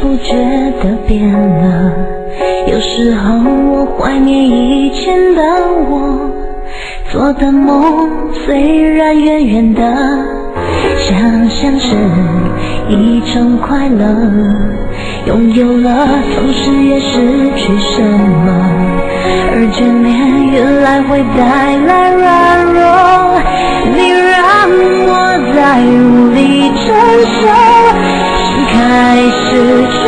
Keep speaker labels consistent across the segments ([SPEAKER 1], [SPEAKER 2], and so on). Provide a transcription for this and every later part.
[SPEAKER 1] 不觉地变了。有时候我怀念以前的我，做的梦虽然远远的，想象是一种快乐。拥有了，同时也失去什么，而眷恋原来会带来软弱。你让我再无力承受，心开始曲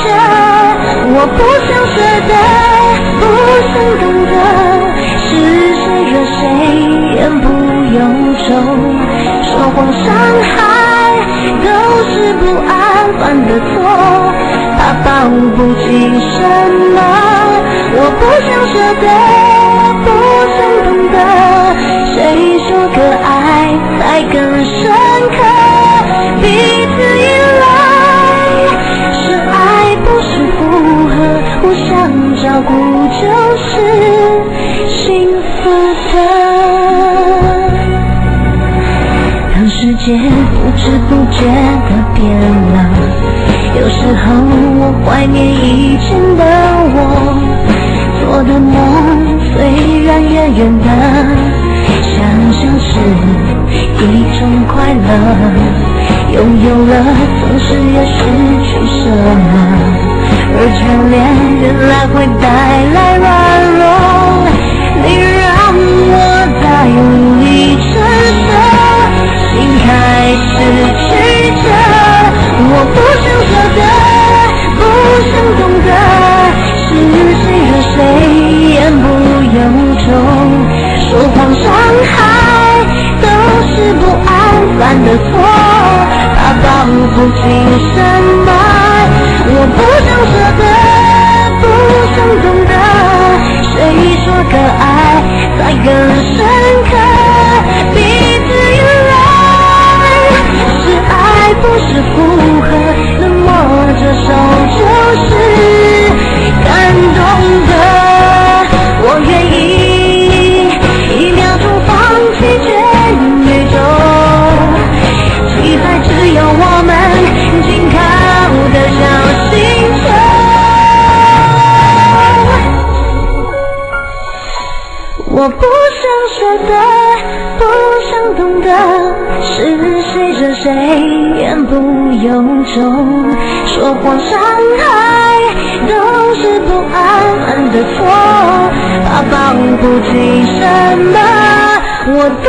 [SPEAKER 1] 折，我不想舍得，不想懂得，是谁惹谁言不由衷，说谎伤害都是不安犯的错，怕抱不紧什么，我不想舍得，不想懂得，谁说个爱才更深刻，彼此依赖是爱不是附和，互相照顾就是幸福的。当世界不知不觉地变了，有时候我怀念以前的我，做的梦虽然远远的，想象是一种快乐。拥有了，总是也失去什么，而眷恋原来会带来软弱。你让我再无力承受，心开始曲折，我不想舍得，不想懂得，是谁惹谁言不由衷，说谎伤害都是不安犯的错，怕抱不紧什么，我不想舍得，不想懂得，谁说个爱才更深刻，彼此依赖是爱不是附和，能摸着手就是感动的，我愿意一秒钟放弃全宇宙，期待只有我们紧靠的小星球。我不想舍得，不想懂得，是谁惹谁言不由衷，说谎伤害都是不安分的错，怕抱不紧什么，我都